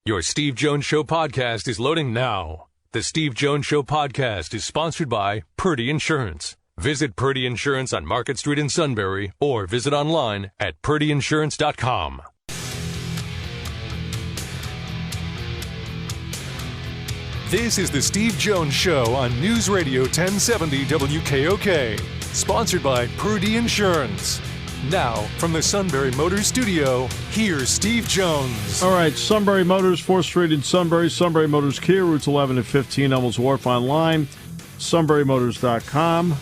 Your Steve Jones Show podcast is loading now. The Steve Jones Show podcast is sponsored by Purdy Insurance. Visit Purdy Insurance on Market Street in Sunbury or visit online at purdyinsurance.com. This is the Steve Jones Show on News Radio 1070 WKOK. Sponsored by Purdy Insurance. Now, from the Sunbury Motors Studio, here's Steve Jones. All right, Sunbury Motors, 4th Street in Sunbury. Sunbury Motors Kia, routes 11 and 15, Elmels Wharf online. SunburyMotors.com.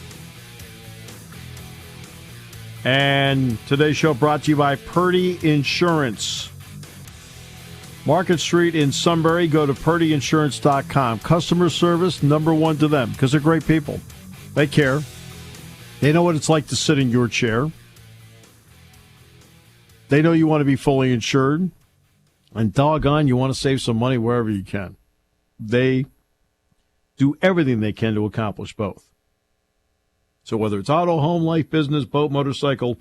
And today's show brought to you by Purdy Insurance. Market Street in Sunbury, go to purdyinsurance.com. Customer service, number one to them, because they're great people. They care. They know what it's like to sit in your chair. They know you want to be fully insured. And doggone, you want to save some money wherever you can. They do everything they can to accomplish both. So whether it's auto, home, life, business, boat, motorcycle,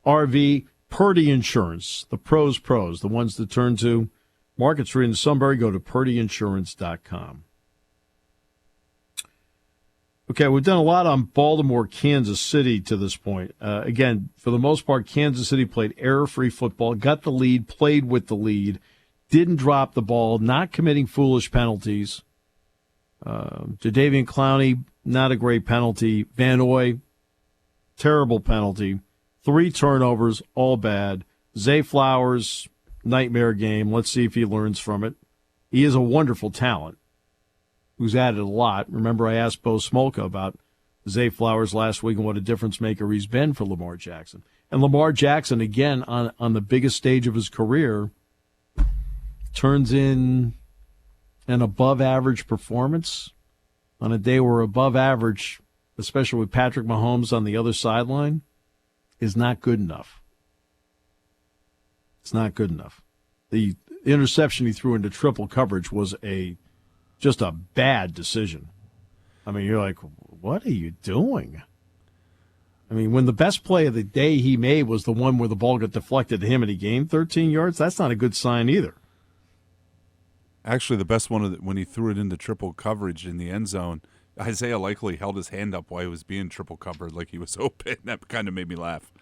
RV, Purdy Insurance, the pros, the ones to turn to. Market Street in Sunbury, go to purdyinsurance.com. Okay, we've done a lot on Baltimore, Kansas City to this point. Again, for the most part, Kansas City played error-free football, got the lead, played with the lead, didn't drop the ball, not committing foolish penalties. Jadeveon Clowney, not a great penalty. Van Noy, terrible penalty. 3 turnovers, all bad. Zay Flowers, nightmare game. Let's see if he learns from it. He is a wonderful talent who's added a lot. Remember, I asked Bo Smolka about Zay Flowers last week and what a difference maker he's been for Lamar Jackson. And Lamar Jackson, again, on the biggest stage of his career, turns in an above-average performance on a day where above average, especially with Patrick Mahomes on the other sideline, is not good enough. It's not good enough. The interception he threw into triple coverage was just a bad decision. I mean, you're like, what are you doing? I mean, when the best play of the day he made was the one where the ball got deflected to him and he gained 13 yards, that's not a good sign either. Actually, the best one when he threw it into triple coverage in the end zone, Isaiah Likely held his hand up while he was being triple covered like he was open. That kind of made me laugh.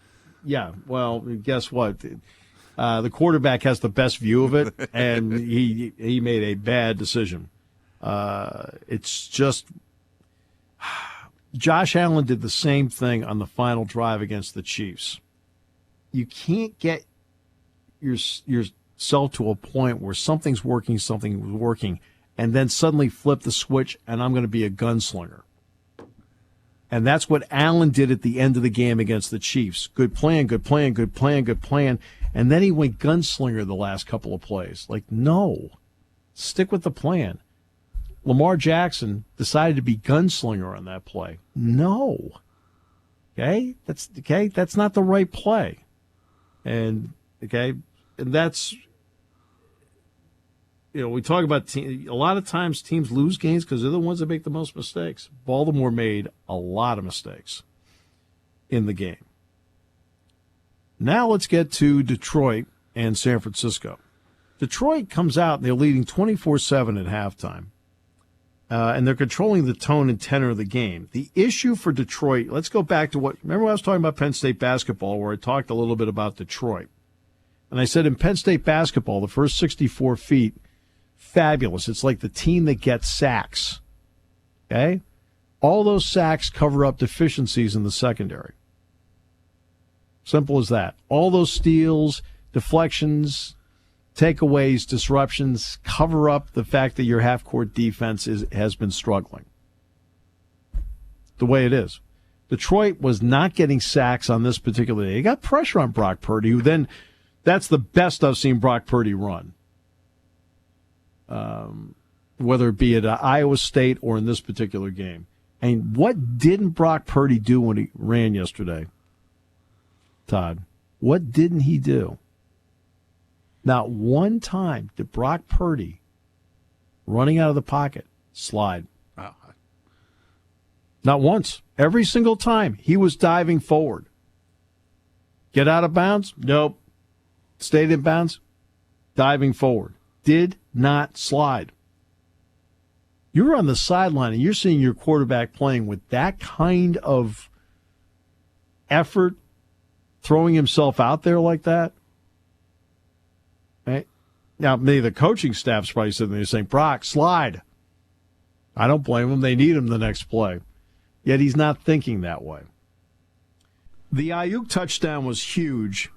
Yeah, well, guess what? The quarterback has the best view of it, and he made a bad decision. It's just Josh Allen did the same thing on the final drive against the Chiefs. You can't get yourself to a point where something's working, and then suddenly flip the switch, and I'm going to be a gunslinger. And that's what Allen did at the end of the game against the Chiefs. Good plan. And then he went gunslinger the last couple of plays. Like, no, stick with the plan. Lamar Jackson decided to be gunslinger on that play. No. Okay? That's not the right play. And that's, we talk about a lot of times teams lose games because they're the ones that make the most mistakes. Baltimore made a lot of mistakes in the game. Now let's get to Detroit and San Francisco. Detroit comes out and they're leading 24-7 at halftime. And they're controlling the tone and tenor of the game. The issue for Detroit, let's go back to remember I was talking about Penn State basketball where I talked a little bit about Detroit. And I said in Penn State basketball, the first 64 feet, fabulous. It's like the team that gets sacks. Okay? All those sacks cover up deficiencies in the secondary. Simple as that. All those steals, deflections, takeaways, disruptions cover up the fact that your half-court defense has been struggling. The way it is. Detroit was not getting sacks on this particular day. They got pressure on Brock Purdy, who then, that's the best I've seen Brock Purdy run. Whether it be at Iowa State or in this particular game. And what didn't Brock Purdy do when he ran yesterday, Todd? What didn't he do? Not one time did Brock Purdy, running out of the pocket, slide. Oh. Not once. Every single time he was diving forward. Get out of bounds? Nope. Stayed in bounds? Diving forward. did not slide. You're on the sideline and you're seeing your quarterback playing with that kind of effort, throwing himself out there like that. Right? Now, maybe the coaching staff's probably sitting there saying, Brock, slide. I don't blame him. They need him the next play. Yet he's not thinking that way. The Ayuk touchdown was huge,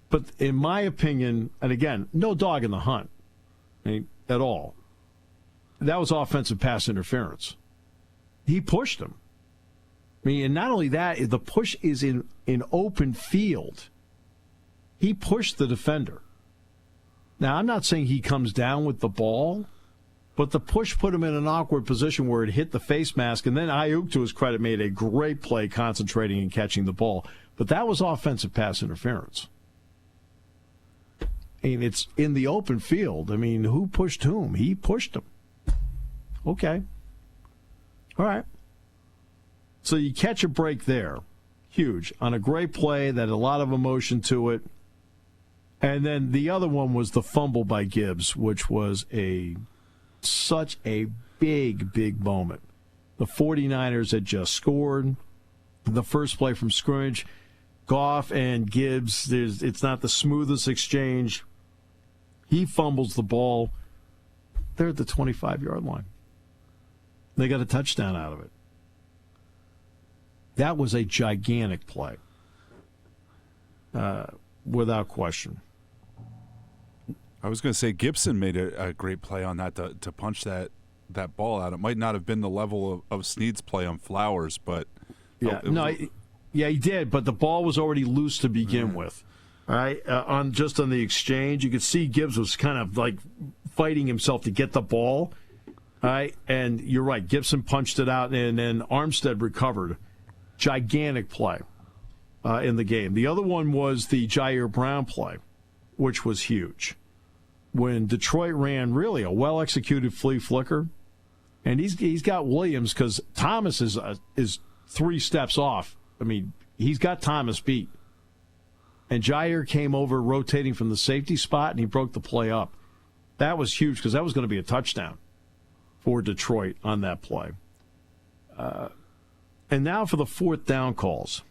but in my opinion, and again, no dog in the hunt at all. That was offensive pass interference. He pushed him. And not only that, the push is in open field. He pushed the defender. Now, I'm not saying he comes down with the ball, but the push put him in an awkward position where it hit the face mask, and then Ayuk, to his credit, made a great play concentrating and catching the ball. But that was offensive pass interference. And it's in the open field. Who pushed whom? He pushed him. Okay. All right. So you catch a break there. Huge. On a great play that had a lot of emotion to it. And then the other one was the fumble by Gibbs, which was such a big moment. The 49ers had just scored. The first play from scrimmage, Goff and Gibbs, it's not the smoothest exchange. He fumbles the ball. They're at the 25-yard line. They got a touchdown out of it. That was a gigantic play, without question. I was going to say Gibson made a great play on that to punch that ball out. It might not have been the level of Snead's play on Flowers, but he did. But the ball was already loose to begin with. All right, on the exchange, you could see Gibbs was kind of like fighting himself to get the ball. All right, and you're right. Gibson punched it out, and then Armstead recovered. Gigantic play in the game. The other one was the Jair Brown play, which was huge. When Detroit ran really a well-executed flea flicker, and he's got Williams because Thomas is 3 steps off. He's got Thomas beat. And Jair came over rotating from the safety spot, and he broke the play up. That was huge because that was going to be a touchdown for Detroit on that play. And now for the 4th down calls.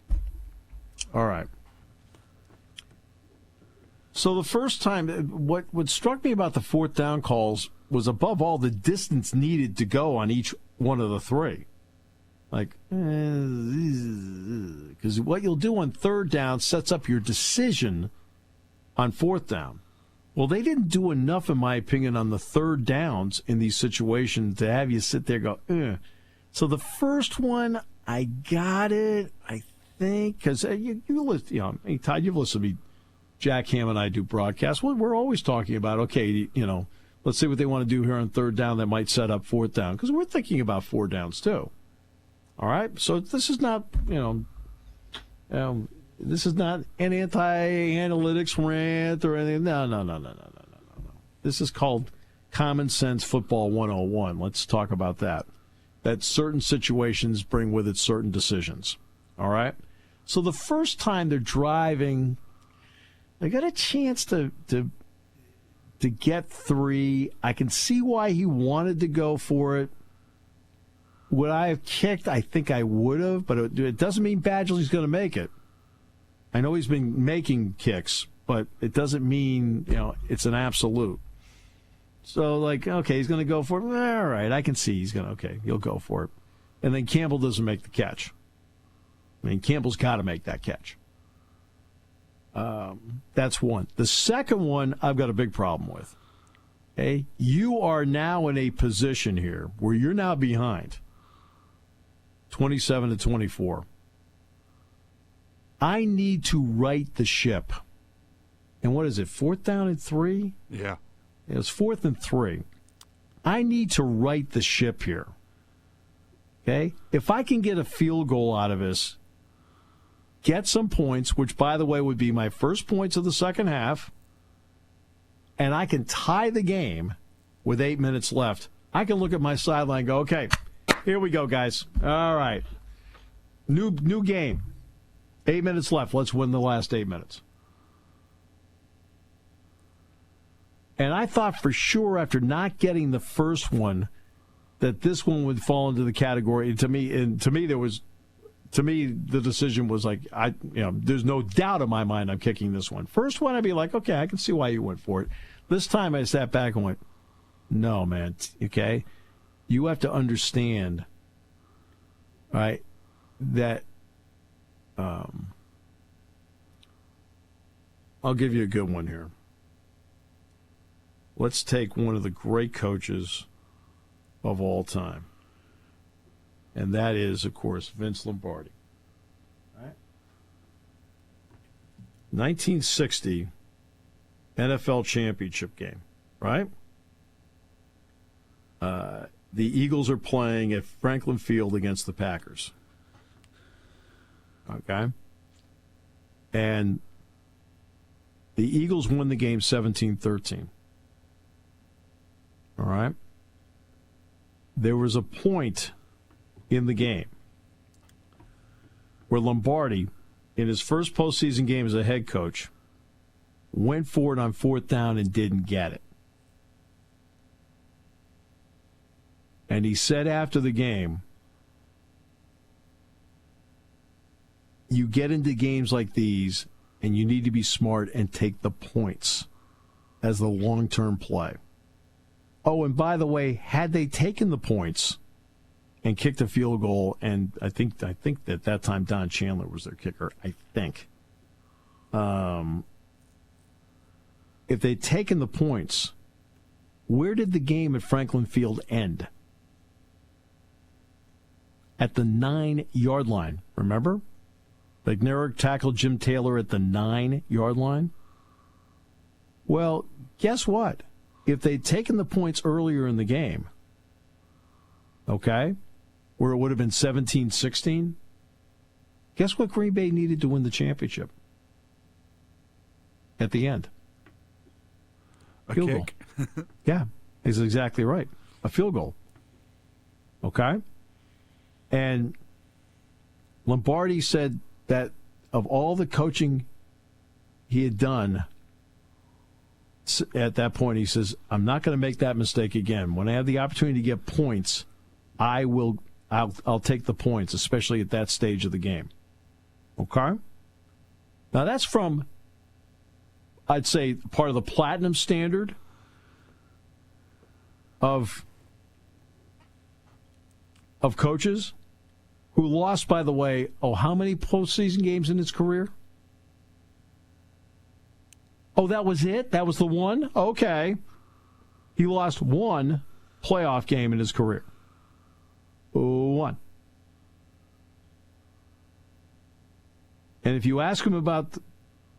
All right. So the first time, what struck me about the 4th down calls was above all the distance needed to go on each one of the 3. Because what you'll do on 3rd down sets up your decision on 4th down. Well, they didn't do enough, in my opinion, on the 3rd downs in these situations to have you sit there and go, So the first one, I got it, I think, because you listen, Todd, you've listened to me. Jack Ham and I do broadcasts. Well, we're always talking about, okay, let's see what they want to do here on 3rd down that might set up 4th down, because we're thinking about 4 downs too. All right, so this is not, this is not an anti-analytics rant or anything. No. This is called Common Sense Football 101. Let's talk about that. That certain situations bring with it certain decisions. All right? So the first time they're driving, they got a chance to get 3. I can see why he wanted to go for it. Would I have kicked? I think I would have, but it doesn't mean Badgley's going to make it. I know he's been making kicks, but it doesn't mean, it's an absolute. So, okay, he's going to go for it. All right, I can see he'll go for it. And then Campbell doesn't make the catch. Campbell's got to make that catch. That's one. The second one, I've got a big problem with. Okay? You are now in a position here where you're now behind 27-24. I need to right the ship. And what is it, 4th down and 3? Yeah. It was 4th and 3. I need to right the ship here. Okay? If I can get a field goal out of this, get some points, which, by the way, would be my first points of the second half, and I can tie the game with 8 minutes left, I can look at my sideline and go, okay, here we go, guys. All right. New game. 8 minutes left. Let's win the last 8 minutes. And I thought for sure after not getting the first one that this one would fall into the category. To me, the decision was like, there's no doubt in my mind I'm kicking this one. First one, I'd be like, okay, I can see why you went for it. This time I sat back and went, no, man, okay? You have to understand, right, that I'll give you a good one here. Let's take one of the great coaches of all time. And that is, of course, Vince Lombardi. Right? 1960 NFL championship game, right? The Eagles are playing at Franklin Field against the Packers. Okay? And the Eagles won the game 17-13. All right? There was a point in the game where Lombardi, in his first postseason game as a head coach, went for it on fourth down and didn't get it. And he said after the game, you get into games like these and you need to be smart and take the points as the long-term play. Oh, and by the way, had they taken the points and kicked a field goal, and I think that at that time Don Chandler was their kicker, I think. If they'd taken the points, where did the game at Franklin Field end? At the 9-yard line, remember? McNair tackled Jim Taylor at the 9-yard line. Well, guess what? If they'd taken the points earlier in the game, okay, where it would have been 17-16, guess what Green Bay needed to win the championship? At the end. A field kick. Goal. Yeah, he's exactly right. A field goal. Okay? And Lombardi said that of all the coaching he had done, at that point he says, I'm not going to make that mistake again. When I have the opportunity to get points, I'll take the points, especially at that stage of the game. Okay? Now that's from, I'd say, part of the platinum standard of coaches who lost, by the way, how many postseason games in his career? Oh, that was it? That was the one? Okay. He lost one playoff game in his career. One. And if you ask him about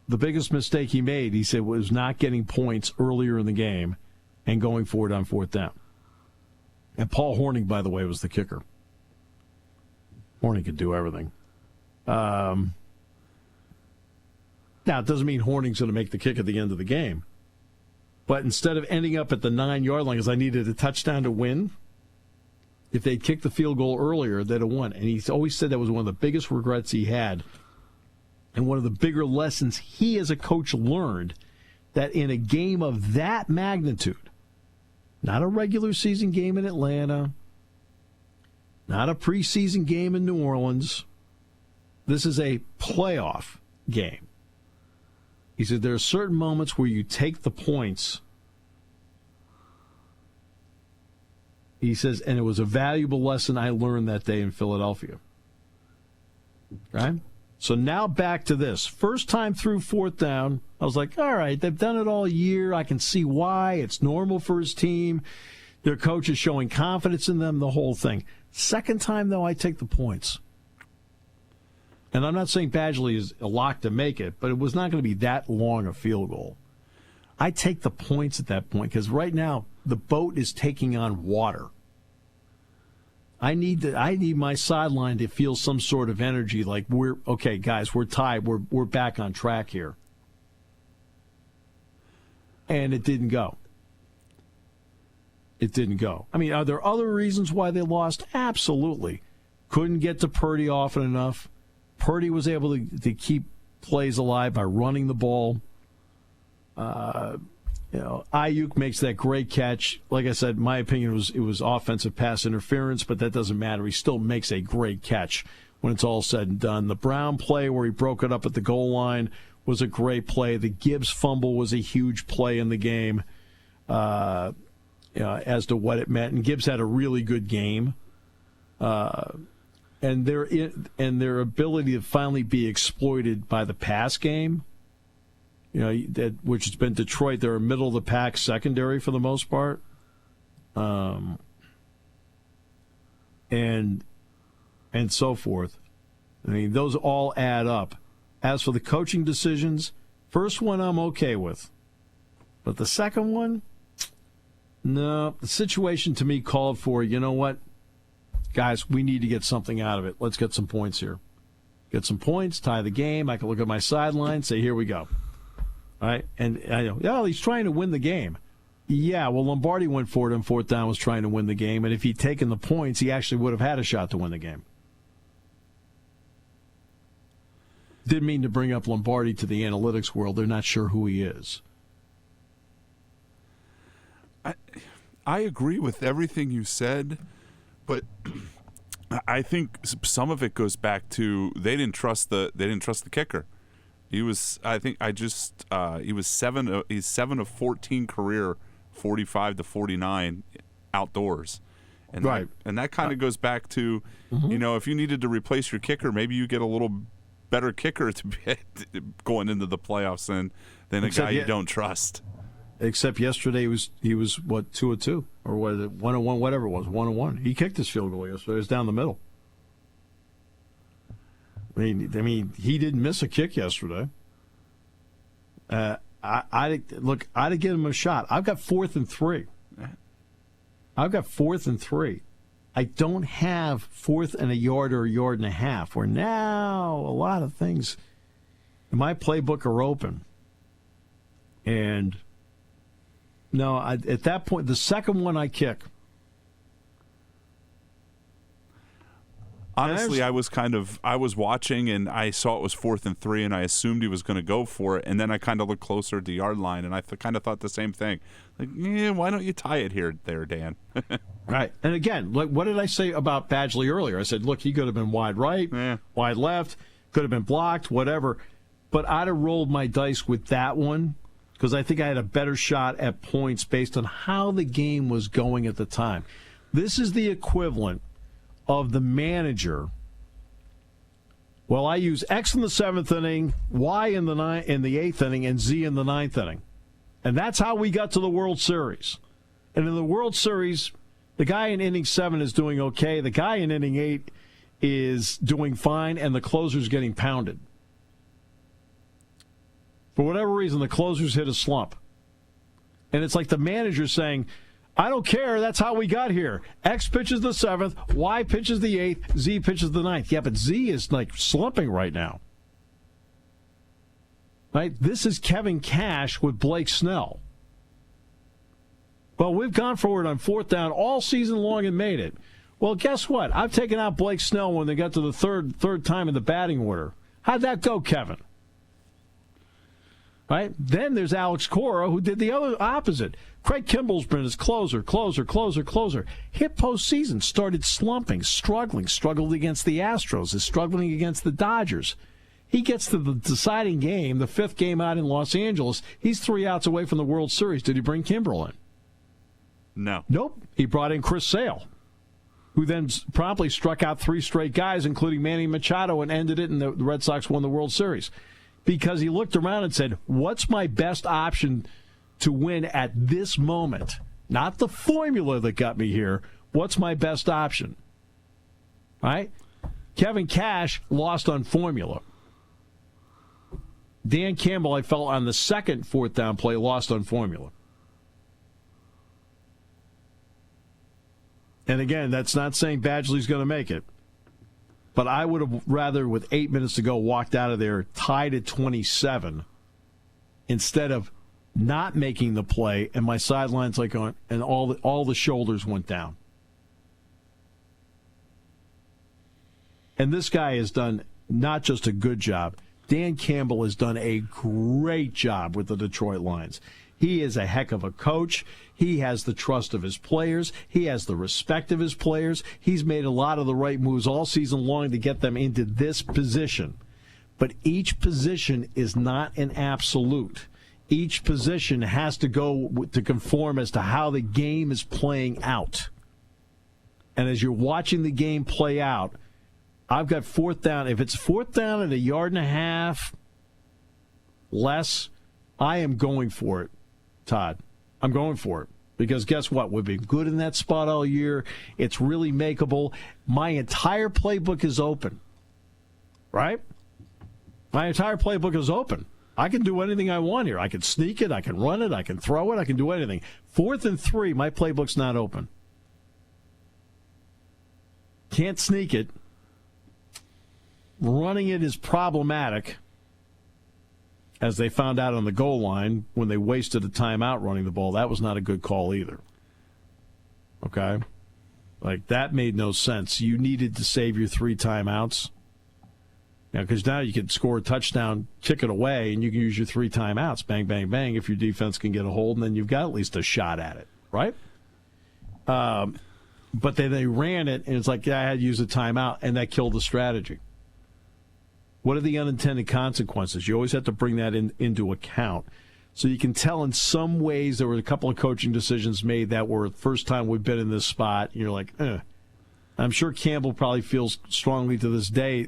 the biggest mistake he made, he said was not getting points earlier in the game and going for it on fourth down. And Paul Hornung, by the way, was the kicker. Hornung could do everything. Now, it doesn't mean Hornung's going to make the kick at the end of the game. But instead of ending up at the 9-yard line because I needed a touchdown to win, if they'd kicked the field goal earlier, they'd have won. And he's always said that was one of the biggest regrets he had and one of the bigger lessons he as a coach learned, that in a game of that magnitude, not a regular season game in Atlanta, not a preseason game in New Orleans, this is a playoff game. He said there are certain moments where you take the points. He says, and it was a valuable lesson I learned that day in Philadelphia. Right? So now back to this. First time through fourth down, I was like, all right, they've done it all year. I can see why. It's normal for his team. Their coach is showing confidence in them, the whole thing. Second time, though, I take the points. And I'm not saying Badgley is a lock to make it, but it was not going to be that long a field goal. I take the points at that point because right now the boat is taking on water. I need my sideline to feel some sort of energy, like we're okay, guys. We're tied. We're back on track here. And it didn't go. It didn't go. I mean, are there other reasons why they lost? Absolutely. Couldn't get to Purdy often enough. Purdy was able to keep plays alive by running the ball. Ayuk makes that great catch. Like I said, my opinion it was offensive pass interference, but that doesn't matter. He still makes a great catch when it's all said and done. The Brown play where he broke it up at the goal line was a great play. The Gibbs fumble was a huge play in the game as to what it meant. And Gibbs had a really good game. And their ability to finally be exploited by the pass game, which has been Detroit. They're a middle of the pack secondary for the most part, and so forth. I mean, those all add up. As for the coaching decisions, first one I'm okay with, but the second one, no. The situation to me called for, you know what? Guys, we need to get something out of it. Let's get some points here. Get some points, tie the game. I can look at my sideline, say, here we go. All right? And I know, he's trying to win the game. Yeah, well, Lombardi went for it on fourth down, was trying to win the game. And if he'd taken the points, he actually would have had a shot to win the game. Didn't mean to bring up Lombardi to the analytics world. They're not sure who he is. I agree with everything you said, but I think some of it goes back to they didn't trust the kicker. He was he's 7 of 14 career 45 to 49 outdoors. And right. That kind of goes back to if you needed to replace your kicker, maybe you get a little better kicker to be going into the playoffs than a guy you don't trust. Except yesterday he was what, 2 of 2 or was it 1 of 1, whatever it was, 1 of 1. He kicked his field goal yesterday. It was down the middle. I mean, he didn't miss a kick yesterday. I'd have given him a shot. I've got 4th and 3. I don't have 4th and a yard or a yard and a half. Where now a lot of things in my playbook are open, and. No, at that point, the second one I kick. Honestly, I was watching and I saw it was 4th and 3 and I assumed he was going to go for it. And then I kind of looked closer at the yard line and I kind of thought the same thing. Like, why don't you tie it there, Dan? Right. And again, what did I say about Badgley earlier? I said, look, he could have been wide right, wide left, could have been blocked, whatever. But I'd have rolled my dice with that one, because I think I had a better shot at points based on how the game was going at the time. This is the equivalent of the manager. Well, I use X in the 7th inning, Y in the 8th inning, and Z in the 9th inning. And that's how we got to the World Series. And in the World Series, the guy in inning 7 is doing okay. The guy in inning 8 is doing fine, and the closer's getting pounded. For whatever reason, the closers hit a slump. And it's like the manager saying, I don't care, that's how we got here. X pitches the 7th, Y pitches the 8th, Z pitches the 9th. Yeah, but Z is like slumping right now. Right? This is Kevin Cash with Blake Snell. Well, we've gone forward on 4th down all season long and made it. Well, guess what? I've taken out Blake Snell when they got to the third time in the batting order. How'd that go, Kevin? Right? Then there's Alex Cora, who did the other opposite. Craig Kimbrell's is closer. Hit postseason, started slumping, struggled against the Astros, is struggling against the Dodgers. He gets to the deciding game, the 5th game out in Los Angeles. He's 3 outs away from the World Series. Did he bring Kimbrell in? No. Nope. He brought in Chris Sale, who then promptly struck out 3 straight guys, including Manny Machado, and ended it, and the Red Sox won the World Series. Because he looked around and said, what's my best option to win at this moment? Not the formula that got me here. What's my best option? Right? Kevin Cash lost on formula. Dan Campbell, I felt, on the second 4th down play, lost on formula. And again, that's not saying Badgley's going to make it. But I would have rather, with 8 minutes to go, walked out of there tied at 27 instead of not making the play and my sidelines like on, and all the shoulders went down. And this guy has done not just a good job. Dan Campbell has done a great job with the Detroit Lions. He is a heck of a coach. He has the trust of his players. He has the respect of his players. He's made a lot of the right moves all season long to get them into this position. But each position is not an absolute. Each position has to go to conform as to how the game is playing out. And as you're watching the game play out, I've got fourth down. If it's fourth down at 1.5 yards less, I am going for it, Todd. I'm going for it. Because guess what? We've been good in that spot all year. It's really makeable. My entire playbook is open. Right? My entire playbook is open. I can do anything I want here. I can sneak it. I can run it. I can throw it. I can do anything. 4th and 3, my playbook's not open. Can't sneak it. Running it is problematic, as they found out on the goal line when they wasted a timeout running the ball. That was not a good call either. Okay? Like, that made no sense. You needed to save your 3 timeouts. Because now you can score a touchdown, kick it away, and you can use your 3 timeouts. Bang, bang, bang, if your defense can get a hold, and then you've got at least a shot at it, right? But then they ran it, and it's like, yeah, I had to use a timeout, and that killed the strategy. What are the unintended consequences? You always have to bring that into account. So you can tell in some ways there were a couple of coaching decisions made that were the first time we've been in this spot. And you're like, I'm sure Campbell probably feels strongly to this day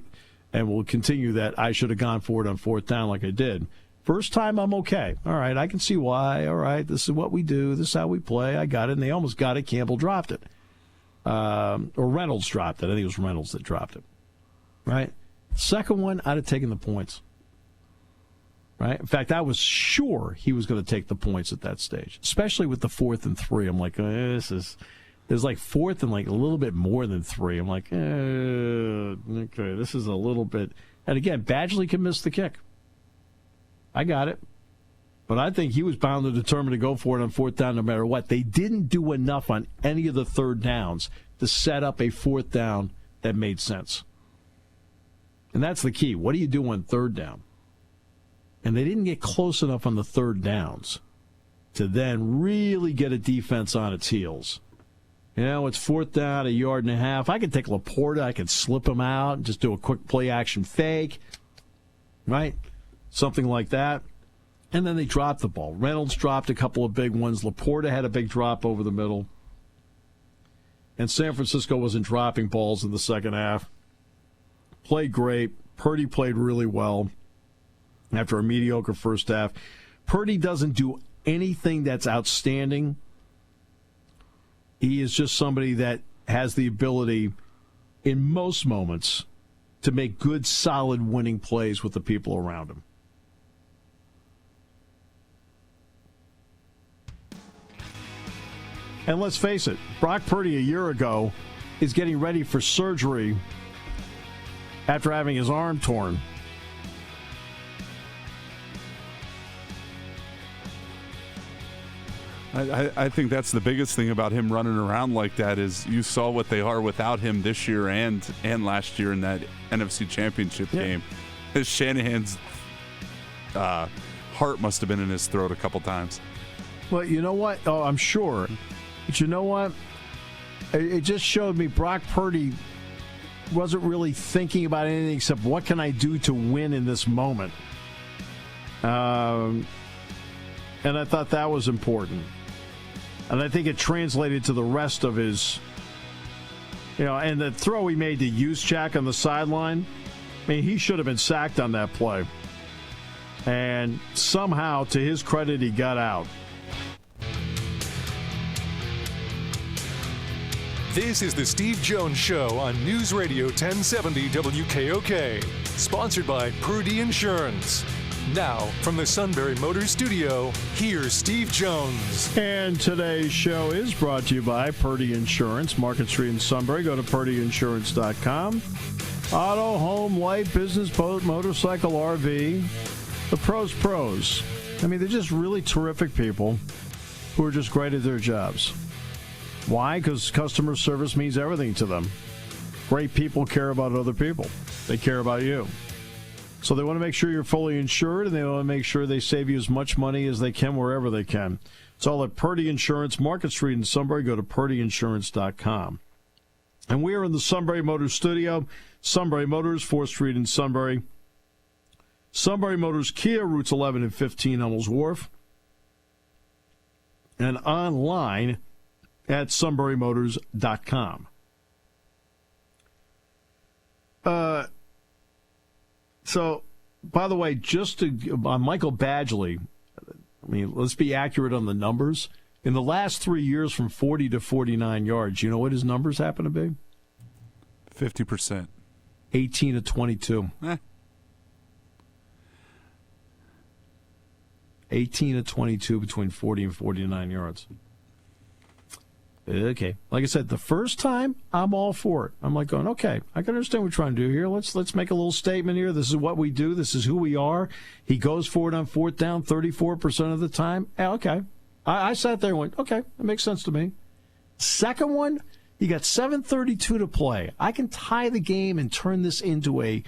and will continue that I should have gone for it on 4th down like I did. First time, I'm okay. All right, I can see why. All right, this is what we do. This is how we play. I got it. And they almost got it. Campbell dropped it. Or Reynolds dropped it. I think it was Reynolds that dropped it. Right? Second one, I'd have taken the points. Right? In fact, I was sure he was going to take the points at that stage, especially with the 4th and 3. I'm like, there's like 4th and like a little bit more than 3. I'm like, okay, this is a little bit. And again, Badgley can miss the kick. I got it. But I think he was bound and determined to go for it on 4th down no matter what. They didn't do enough on any of the 3rd downs to set up a 4th down that made sense. And that's the key. What do you do on 3rd down? And they didn't get close enough on the 3rd downs to then really get a defense on its heels. You know, it's 4th down, 1.5 yards. I could take Laporta. I could slip him out and just do a quick play-action fake. Right? Something like that. And then they dropped the ball. Reynolds dropped a couple of big ones. Laporta had a big drop over the middle. And San Francisco wasn't dropping balls in the second half. Played great. Purdy played really well after a mediocre first half. Purdy doesn't do anything that's outstanding. He is just somebody that has the ability in most moments to make good, solid winning plays with the people around him. And let's face it, Brock Purdy a year ago is getting ready for surgery after having his arm torn. I think that's the biggest thing about him running around like that is you saw what they are without him this year and last year in that NFC Championship game. His Shanahan's heart must have been in his throat a couple times. Well, you know what? Oh, I'm sure. But you know what? It just showed me Brock Purdy wasn't really thinking about anything except what can I do to win in this moment. And I thought that was important. And I think it translated to the rest of his, and the throw he made to Juszczyk on the sideline, I mean, he should have been sacked on that play. And somehow, to his credit, he got out. This is the Steve Jones Show on News Radio 1070 WKOK. Sponsored by Purdy Insurance. Now, from the Sunbury Motors Studio, here's Steve Jones. And today's show is brought to you by Purdy Insurance, Market Street in Sunbury. Go to purdyinsurance.com. Auto, home, life, business, boat, motorcycle, RV. The pros. I mean, they're just really terrific people who are just great at their jobs. Why? Because customer service means everything to them. Great people care about other people. They care about you. So they want to make sure you're fully insured, and they want to make sure they save you as much money as they can wherever they can. It's all at Purdy Insurance, Market Street in Sunbury. Go to purdyinsurance.com. And we are in the Sunbury Motors studio. Sunbury Motors, 4th Street in Sunbury. Sunbury Motors Kia, routes 11 and 15, Hummels Wharf. And online at sunburymotors.com. So, by the way, just to Michael Badgley, I mean, let's be accurate on the numbers. In the last 3 years, from 40 to 49 yards, you know what his numbers happen to be? 50%. 18 to 22. 18 to 22 between 40 and 49 yards. Okay. Like I said, the first time, I'm all for it. I'm like going, okay, I can understand what we're trying to do here. Let's make a little statement here. This is what we do. This is who we are. He goes for it on 4th down 34% of the time. Yeah, okay. I sat there and went, okay, that makes sense to me. Second one, you got 7:32 to play. I can tie the game and turn this into I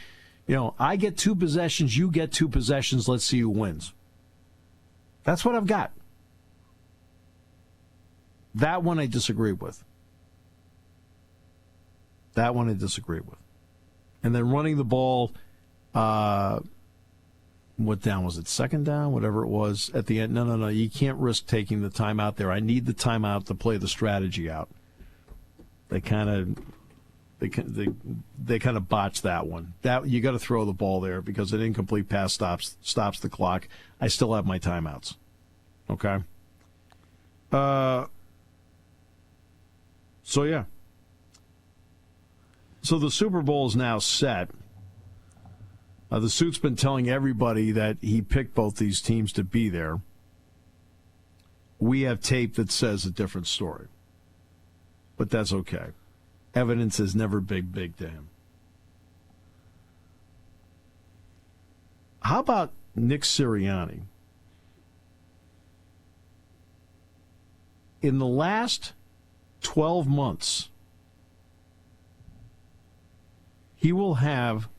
get 2 possessions, you get 2 possessions, let's see who wins. That's what I've got. That one I disagree with. And then running the ball, what down was it? 2nd down, whatever it was at the end. No. You can't risk taking the timeout there. I need the timeout to play the strategy out. They kind of botched that one. That you got to throw the ball there because an incomplete pass stops the clock. I still have my timeouts. Okay. So, yeah. So the Super Bowl is now set. The suit's been telling everybody that he picked both these teams to be there. We have tape that says a different story. But that's okay. Evidence is never big to him. How about Nick Sirianni? In the last 12 months, he will have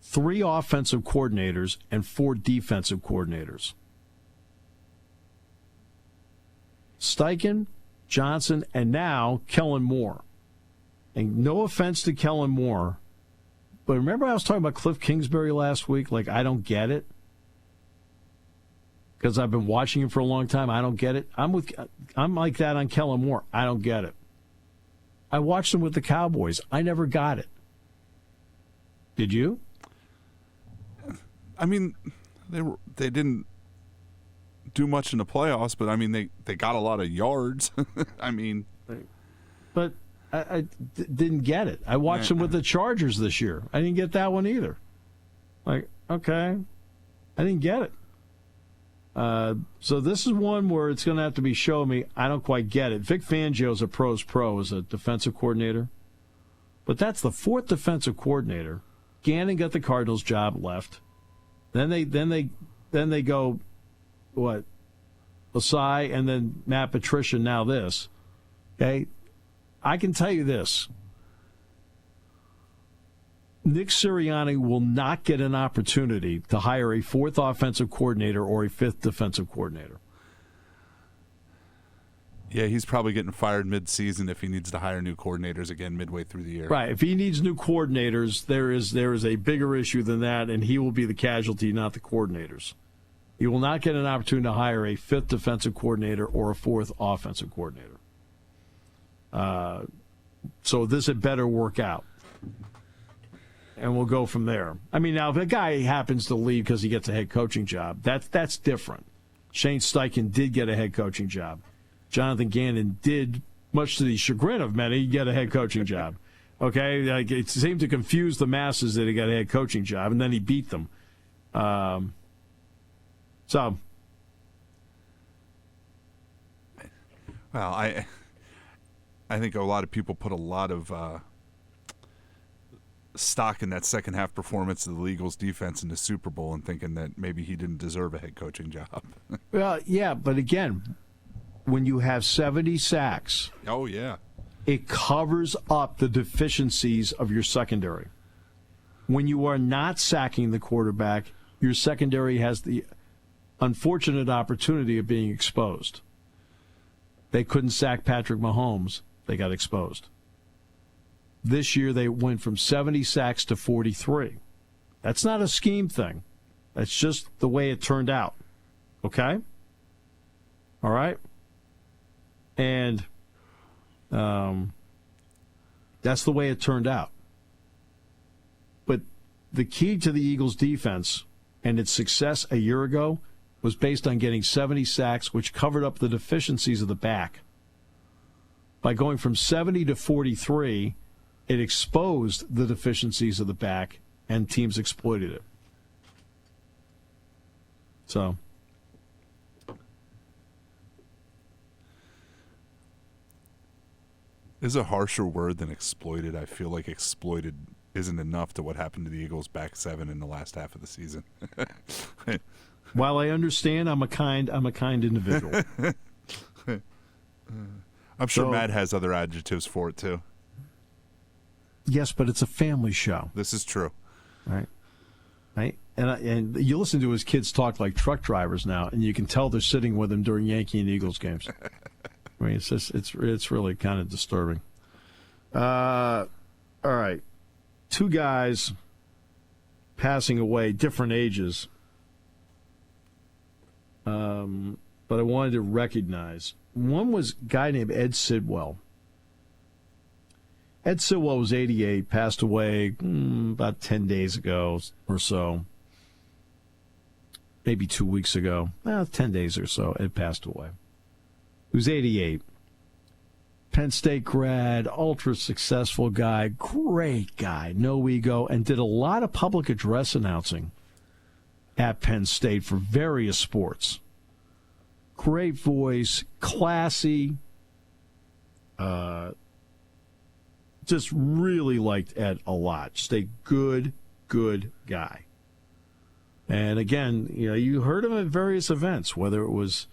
3 offensive coordinators and 4 defensive coordinators. Steichen, Johnson, and now Kellen Moore. And no offense to Kellen Moore, but remember I was talking about Cliff Kingsbury last week? Like, I don't get it. Because I've been watching him for a long time. I don't get it. I'm like that on Kellen Moore. I don't get it. I watched him with the Cowboys. I never got it. Did you? I mean, they didn't do much in the playoffs, but I mean they got a lot of yards. I mean, but I didn't get it. I watched him with the Chargers this year. I didn't get that one either. Like, okay, I didn't get it. So this is one where it's going to have to be show me. I don't quite get it. Vic Fangio's a pro's pro as a defensive coordinator, but that's the 4th defensive coordinator. Gannon got the Cardinals job, left. Then they go, what? Lasai and then Matt Patricia. Now this, okay. I can tell you this. Nick Sirianni will not get an opportunity to hire a 4th offensive coordinator or a 5th defensive coordinator. Yeah, he's probably getting fired mid-season if he needs to hire new coordinators again midway through the year. Right. If he needs new coordinators, there is a bigger issue than that, and he will be the casualty, not the coordinators. He will not get an opportunity to hire a 5th defensive coordinator or a 4th offensive coordinator. So this had better work out. And we'll go from there. I mean, now, if a guy happens to leave because he gets a head coaching job, that's different. Shane Steichen did get a head coaching job. Jonathan Gannon did, much to the chagrin of many, get a head coaching job. Okay? Like, it seemed to confuse the masses that he got a head coaching job, and then he beat them. So. Well, I think a lot of people put a lot of stock in that second half performance of the Eagles defense in the Super Bowl and thinking that maybe he didn't deserve a head coaching job. Well, yeah, but again, when you have 70 sacks, oh yeah, it covers up the deficiencies of your secondary. when you are not sacking the quarterback, your secondary has the unfortunate opportunity of being exposed. They couldn't sack Patrick Mahomes. They got exposed. This year they went from 70 sacks to 43. That's not a scheme thing. That's just the way it turned out. Okay? All right? And that's the way it turned out. But the key to the Eagles' defense and its success a year ago was based on getting 70 sacks, which covered up the deficiencies of the back. By going from 70 to 43, it exposed the deficiencies of the back, and teams exploited it. So, is a harsher word than exploited. I feel like exploited isn't enough to what happened to the Eagles' back seven in the last half of the season. While I understand, I'm a kind individual. I'm sure Matt has other adjectives for it too. Yes, but it's a family show. This is true. Right. And you listen to his kids talk like truck drivers now, and you can tell they're sitting with him during Yankee and Eagles games. I mean, it's really kind of disturbing. All right, two guys passing away, different ages. But I wanted to recognize one was a guy named Ed Sidwell. Ed Sidwell was 88, passed away about 10 days ago or so. Maybe 2 weeks ago. 10 days or so, Ed passed away. He was 88. Penn State grad, ultra successful guy, great guy, no ego, and did a lot of public address announcing at Penn State for various sports. Great voice, classy. Just really liked Ed a lot. Just a good guy. And again, you heard him at various events, whether it was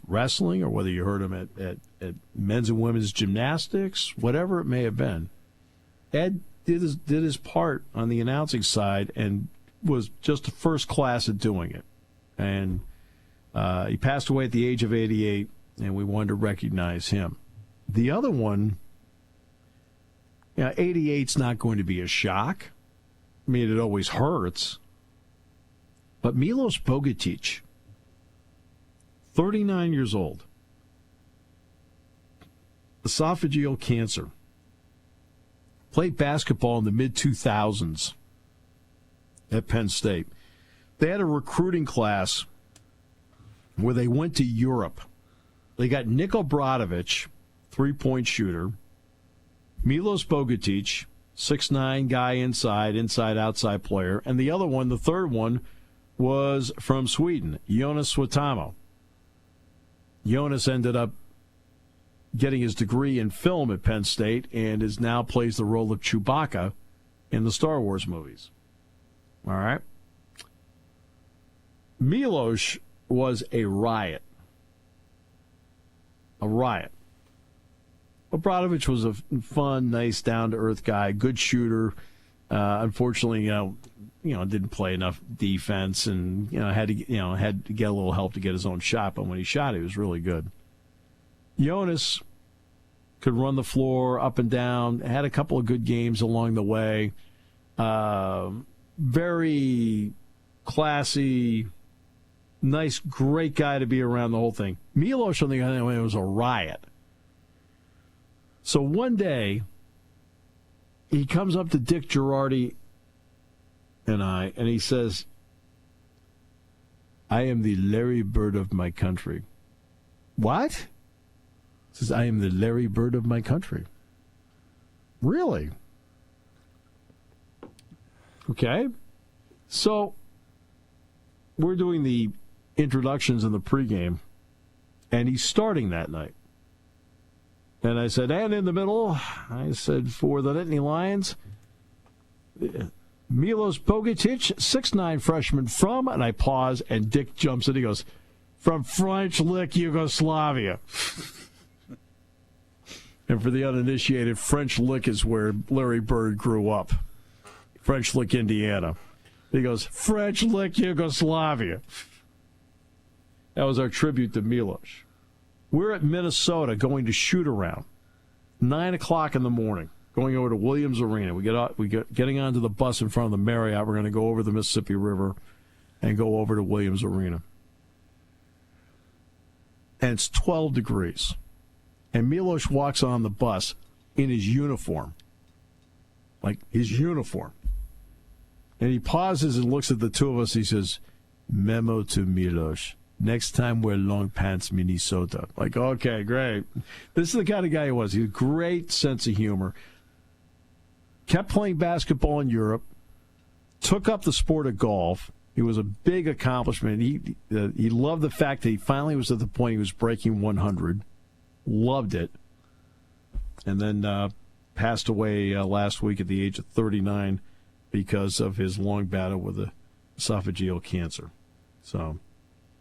wrestling or whether you heard him at men's and women's gymnastics, whatever it may have been. Ed did his part on the announcing side and was just first class at doing it. And he passed away at the age of 88, and we wanted to recognize him. The other one, 88's not going to be a shock. I mean, it always hurts. But Milos Bogetic, 39 years old, esophageal cancer, played basketball in the mid-2000s at Penn State. They had a recruiting class where they went to Europe. They got Niko Bradovic, three-point shooter, Milos Bogetic, 6'9" guy inside, outside player, and the other one, the third one, was from Sweden, Jonas Suotamo. Jonas ended up getting his degree in film at Penn State and now plays the role of Chewbacca in the Star Wars movies. All right? Milos was a riot. A riot. But Bradovic was a fun, nice, down-to-earth guy, good shooter. Unfortunately, didn't play enough defense, and had to get a little help to get his own shot. But when he shot, he was really good. Jonas could run the floor up and down. Had a couple of good games along the way. Very classy, nice, great guy to be around the whole thing. Milos, on the other hand, was a riot. So one day, he comes up to Dick Girardi and he says, "I am the Larry Bird of my country." What? He says, "I am the Larry Bird of my country." Really? Okay. So we're doing the introductions in the pregame, and he's starting that night. And I said, and in the middle, I said, for the Nittany Lions, Milos Bogetic, 6'9" freshman from, and I pause, and Dick jumps in. He goes, from French Lick, Yugoslavia. And for the uninitiated, French Lick is where Larry Bird grew up. French Lick, Indiana. He goes, French Lick, Yugoslavia. That was our tribute to Milos. We're at Minnesota going to shoot around. 9 o'clock in the morning, going over to Williams Arena. Getting onto the bus in front of the Marriott. We're going to go over the Mississippi River and go over to Williams Arena. And it's 12 degrees. And Milos walks on the bus in his uniform. Like his uniform. And he pauses and looks at the two of us. He says, memo to Milos. Next time wear long pants, Minnesota. Like, okay, great. This is the kind of guy he was. He had a great sense of humor. Kept playing basketball in Europe. Took up the sport of golf. It was a big accomplishment. He loved the fact that he finally was at the point he was breaking 100. Loved it. And then passed away last week at the age of 39 because of his long battle with esophageal cancer. So,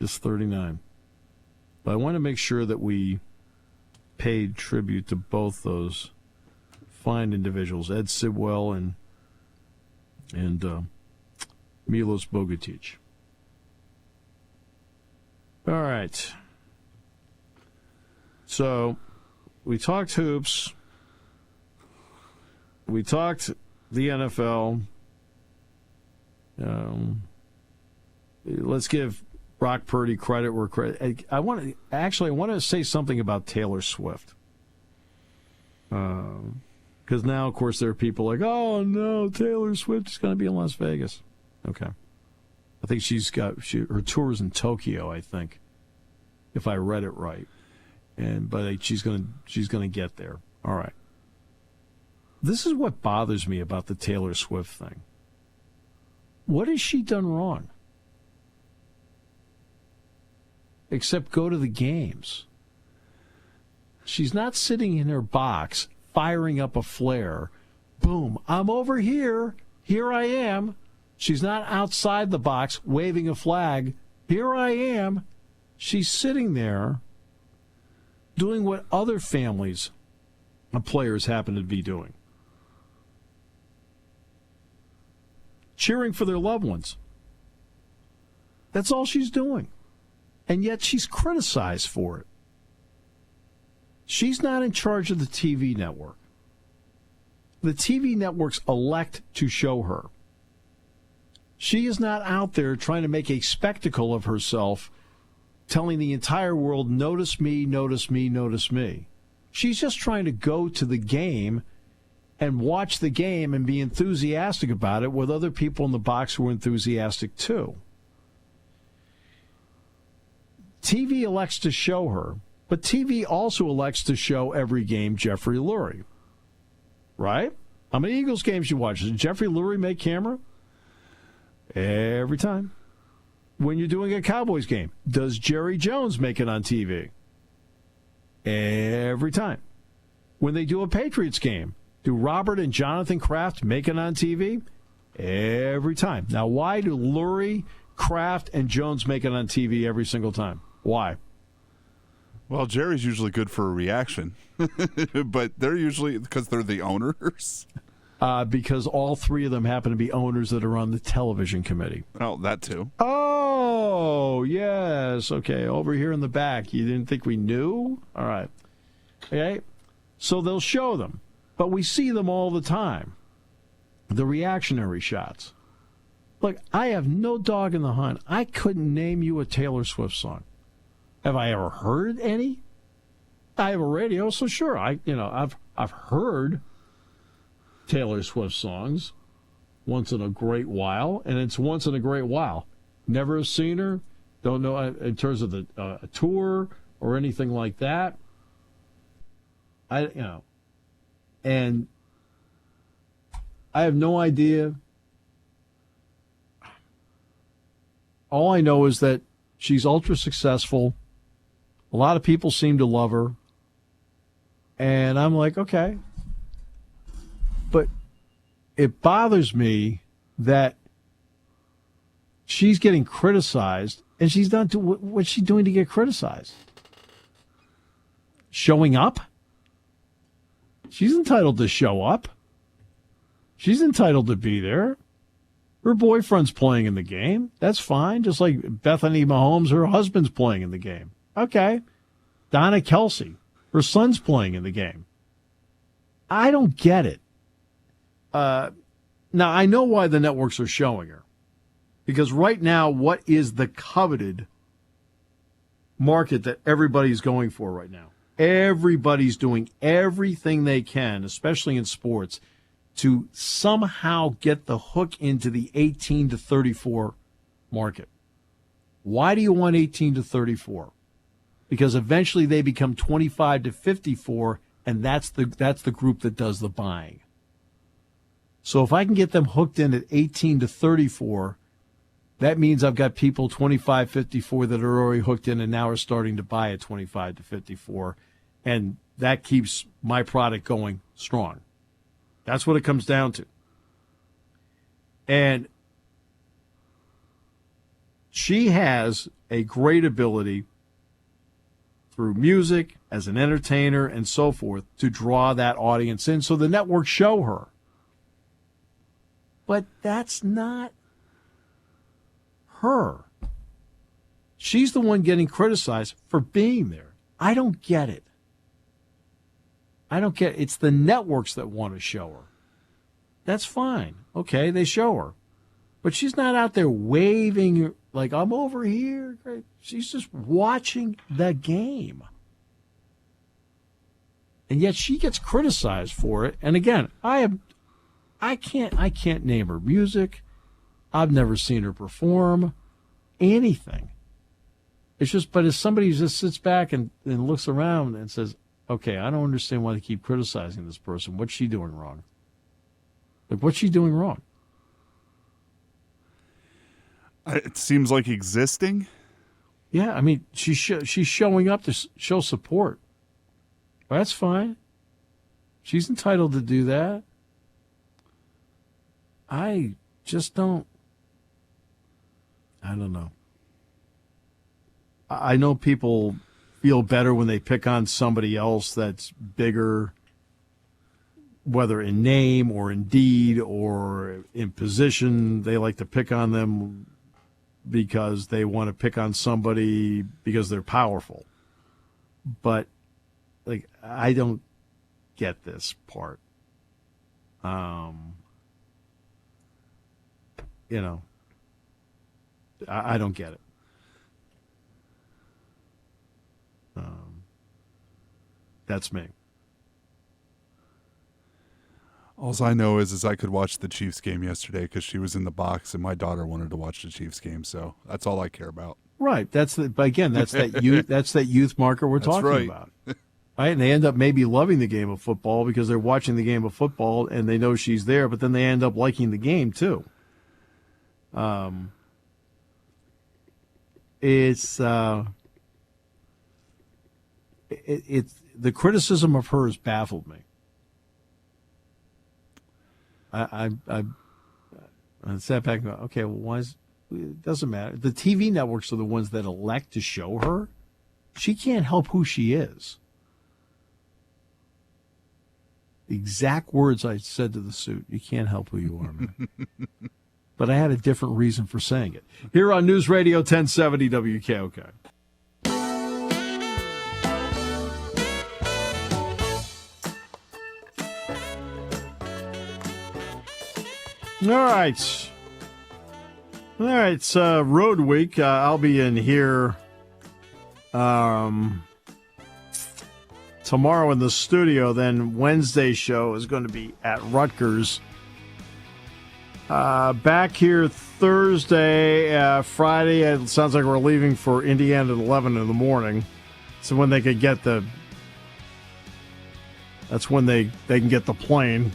just 39. But I want to make sure that we paid tribute to both those fine individuals, Ed Sidwell and Milos Bogetic. All right. So, we talked hoops. We talked the NFL. Let's give Brock Purdy credit where credit. I want to say something about Taylor Swift. Because now, of course, there are people like, oh no, Taylor Swift is going to be in Las Vegas. Okay, I think her tour is in Tokyo. I think, if I read it right, but she's going to get there. All right. This is what bothers me about the Taylor Swift thing. What has she done wrong? Except go to the games. She's not sitting in her box, firing up a flare. Boom, I'm over here. Here I am. She's not outside the box waving a flag. Here I am. She's sitting there doing what other families of players happen to be doing. Cheering for their loved ones. That's all she's doing. And yet she's criticized for it. She's not in charge of the TV network. The TV networks elect to show her. She is not out there trying to make a spectacle of herself, telling the entire world, notice me, notice me, notice me. She's just trying to go to the game and watch the game and be enthusiastic about it with other people in the box who are enthusiastic too. TV elects to show her, but TV also elects to show every game Jeffrey Lurie. Right? How many Eagles games you watch? Does Jeffrey Lurie make camera? Every time. When you're doing a Cowboys game, does Jerry Jones make it on TV? Every time. When they do a Patriots game, do Robert and Jonathan Kraft make it on TV? Every time. Now, why do Lurie, Kraft, and Jones make it on TV every single time? Why? Well, Jerry's usually good for a reaction, but they're usually because they're the owners. Because all three of them happen to be owners that are on the television committee. Oh, that too. Oh, yes. Okay, over here in the back. You didn't think we knew? All right. Okay, so they'll show them. But we see them all the time. The reactionary shots. Look, I have no dog in the hunt. I couldn't name you a Taylor Swift song. Have I ever heard any? I have a radio, so sure. I've heard Taylor Swift songs once in a great while, and it's once in a great while. Never have seen her. Don't know in terms of the tour or anything like that. And I have no idea. All I know is that she's ultra successful. A lot of people seem to love her. And I'm like, okay. But it bothers me that she's getting criticized, and she's not doing what's she doing to get criticized? Showing up? She's entitled to show up. She's entitled to be there. Her boyfriend's playing in the game. That's fine. Just like Bethany Mahomes, her husband's playing in the game. Okay. Donna Kelsey, her son's playing in the game. I don't get it. Now, I know why the networks are showing her. Because right now, what is the coveted market that everybody's going for right now? Everybody's doing everything they can, especially in sports, to somehow get the hook into the 18 to 34 market. Why do you want 18 to 34? Because eventually they become 25 to 54, and that's the group that does the buying. So if I can get them hooked in at 18 to 34, that means I've got people 25, 54 that are already hooked in and now are starting to buy at 25 to 54, and that keeps my product going strong. That's what it comes down to. And she has a great ability through music, as an entertainer, and so forth, to draw that audience in, so the networks show her. But that's not her. She's the one getting criticized for being there. I don't get it. It's the networks that want to show her. That's fine. Okay, they show her. But she's not out there waving like, I'm over here. She's just watching the game. And yet she gets criticized for it. And again, I can't name her music. I've never seen her perform anything. It's just, but if somebody just sits back and looks around and says, okay, I don't understand why they keep criticizing this person. What's she doing wrong? Like, what's she doing wrong? It seems like existing. Yeah, I mean, she's showing up to show support. Well, that's fine. She's entitled to do that. I just don't. I don't know. I know people feel better when they pick on somebody else that's bigger, whether in name or in deed or in position. They like to pick on them because they want to pick on somebody because they're powerful. But, like, I don't get this part. You know, I don't get it. That's me. All I know is I could watch the Chiefs game yesterday because she was in the box and my daughter wanted to watch the Chiefs game. So that's all I care about. Right. But again, that's that youth. That's that youth marker we're talking about. Right. And they end up maybe loving the game of football because they're watching the game of football and they know she's there. But then they end up liking the game too. It's the criticism of her has baffled me. I sat back and go, okay, well, why is it doesn't matter. The TV networks are the ones that elect to show her. She can't help who she is. The exact words I said to the suit, you can't help who you are, man. But I had a different reason for saying it. Here on News Radio 1070 WKOK. All right. It's road week. I'll be in here tomorrow in the studio. Then Wednesday's show is going to be at Rutgers. Back here Thursday, Friday. It sounds like we're leaving for Indiana at 11 in the morning. So when they could get that's when they can get the plane.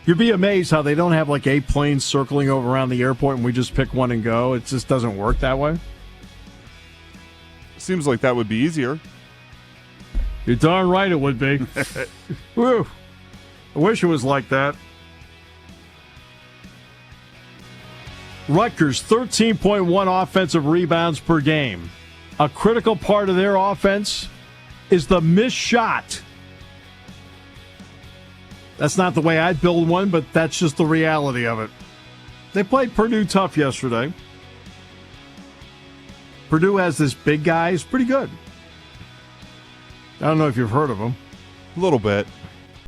You'd be amazed how they don't have like 8 planes circling over around the airport and we just pick one and go. It just doesn't work that way. Seems like that would be easier. You're darn right it would be. Woo. I wish it was like that. Rutgers, 13.1 offensive rebounds per game. A critical part of their offense is the missed shot. That's not the way I'd build one, but that's just the reality of it. They played Purdue tough yesterday. Purdue has this big guy. He's pretty good. I don't know if you've heard of him. A little bit.